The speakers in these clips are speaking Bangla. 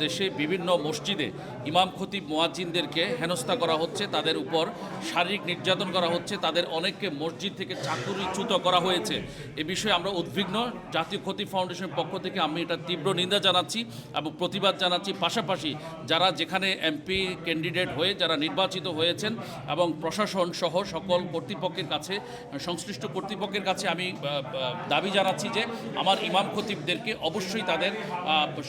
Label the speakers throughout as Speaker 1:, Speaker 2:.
Speaker 1: দেশে বিভিন্ন মসজিদে ইমাম খতিব মুয়াজ্জিনদেরকে হেনস্থা করা হচ্ছে, তাদের উপর শারীরিক নির্যাতন করা হচ্ছে, তাদের অনেককে মসজিদ থেকে চাকরিচ্যুত করা হয়েছে। এ বিষয়ে আমরা উদ্বিগ্ন। জাতীয় খতিব ফাউন্ডেশনের পক্ষ থেকে আমি এটা তীব্র নিন্দা জানাচ্ছি এবং প্রতিবাদ জানাচ্ছি। পাশাপাশি যারা যেখানে এমপি ক্যান্ডিডেট হয়ে যারা নির্বাচিত হয়েছেন এবং প্রশাসন সহ সকল কর্তৃপক্ষের কাছে, সংশ্লিষ্ট কর্তৃপক্ষের কাছে আমি দাবি জানাচ্ছি যে আমার ইমাম খতিবদেরকে অবশ্যই তাদের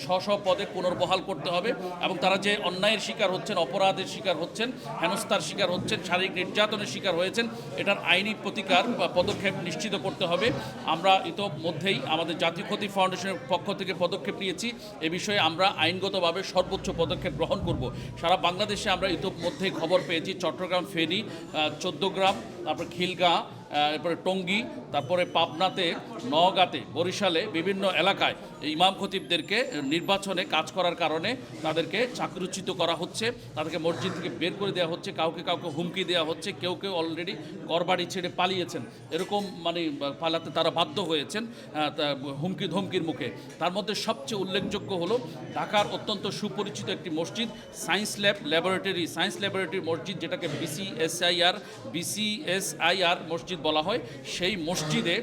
Speaker 1: স্ব পদে পুনর্বহাল করতে হবে এবং তারা যে অন্যায়ের শিকার হচ্ছেন, অপরাধের শিকার হচ্ছেন, হেনস্থার শিকার হচ্ছেন, শারীরিক নির্যাতনের শিকার হয়েছেন, এটার আইনি প্রতিকার বা পদক্ষেপ নিশ্চিত করতে হবে। আমরা ইতোমধ্যেই আমাদের জাতীয় খতিব ফাউন্ডেশনের পক্ষ থেকে পদক্ষেপ নিয়েছি। এ বিষয়ে আমরা আইনগতভাবে সর্বোচ্চ পদক্ষেপ গ্রহণ করব। সারা বাংলাদেশে আমরা ইতোমধ্যেই খবর পেয়েছি চট্টগ্রাম ফেনী, 14 গ্রাম, তারপর খিলগাঁ, এরপরে টঙ্গী, তারপরে পাবনাতে, নওগাঁতে, বরিশালে বিভিন্ন এলাকায় ইমাম খতিবদেরকে নির্বাচনে কাজ করার কারণে তাদেরকে চাকরিচ্যুত করা হচ্ছে, তাদেরকে মসজিদ থেকে বের করে দেওয়া হচ্ছে, কাউকে কাউকে হুমকি দেওয়া হচ্ছে, কেউ কেউ অলরেডি ঘরবাড়ি ছেড়ে পালিয়েছেন, এরকম মানে পালাতে তারা বাধ্য হয়েছেন হুমকি ধমকির মুখে। তার মধ্যে সবচেয়ে উল্লেখযোগ্য হলো ঢাকার অত্যন্ত সুপরিচিত একটি মসজিদ সায়েন্স ল্যাবরেটরি মসজিদ, যেটাকে বিসিএসআইআর মসজিদ বলা হয়। সেই মসজিদে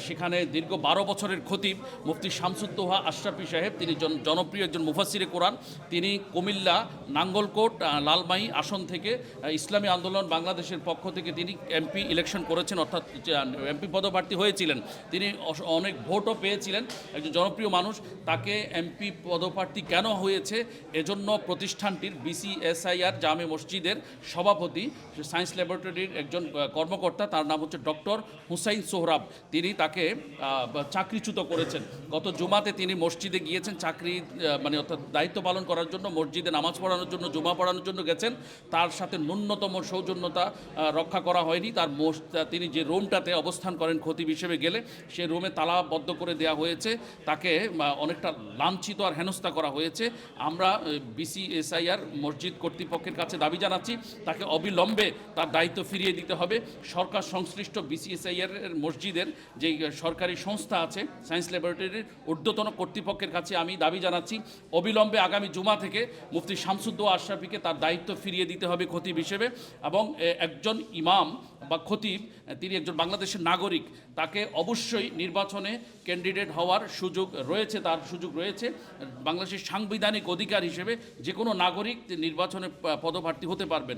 Speaker 1: সেখানে দীর্ঘ 12 বছরের খতিব মুফতি শামসুদ্দোহা আশরাফি সাহেব, তিনি জনপ্রিয় একজন মুফাসসিরে কোরআন। তিনি কুমিল্লা, নাঙ্গলকোট, লালমাই আসন থেকে ইসলামী আন্দোলন বাংলাদেশের পক্ষ থেকে তিনি এমপি ইলেকশন করেছেন, অর্থাৎ এমপি পদপ্রার্থী হয়েছিলেন। তিনি অনেক ভোটও পেয়েছিলেন, একজন জনপ্রিয় মানুষ। তাকে এমপি পদপ্রার্থী কেন হয়েছে এজন্য প্রতিষ্ঠানটির বিসিএসআইআর জামে মসজিদের সভাপতি, সায়েন্স ল্যাবরেটরির একজন কর্মকর্তা, তার নাম হচ্ছে ডক্টর হুসাইন সোহরাব, তিনি তাকে চাকরিচ্যুত করেছেন। গত জুমাতে তিনি মসজিদে গিয়েছেন চাকরি মানে অর্থাৎ দায়িত্ব পালন করার জন্য, মসজিদে নামাজ পড়ানোর জন্য, জুমা পড়ানোর জন্য গেছেন। তার সাথে ন্যূনতম সৌজন্যতা রক্ষা করা হয়নি। তিনি যে রুমটাতে অবস্থান করেন খতিব হিসেবে গেলে, সেই রুমে তালাবদ্ধ করে দেওয়া হয়েছে, তাকে অনেকটা লাঞ্ছিত আর হেনস্থা করা হয়েছে। আমরা বিসিএসআইআর মসজিদ কর্তৃপক্ষের কাছে দাবি জানাচ্ছি তাকে অবিলম্বে তার দায়িত্ব ফিরিয়ে দিতে হবে। সরকার সংশ্লিষ্ট বিসিএসআইআর মসজিদের যে সরকারি সংস্থা আছে সায়েন্স ল্যাবরেটরির ঊর্ধ্বতন কর্তৃপক্ষের কাছে আমি দাবি জানাচ্ছি অবিলম্বে আগামী জুমা থেকে মুফতি শামসুদ্দোহা আশরাফিকে তার দায়িত্ব ফিরিয়ে দিতে হবে খতিব হিসেবে। এবং একজন ইমাম বা খতিব, তিনি একজন বাংলাদেশের নাগরিক, তাকে অবশ্যই নির্বাচনে ক্যান্ডিডেট হওয়ার সুযোগ রয়েছে, তার সুযোগ রয়েছে। বাংলাদেশের সাংবিধানিক অধিকার হিসেবে যে কোনো নাগরিক নির্বাচনে পদপ্রার্থী হতে পারবেন।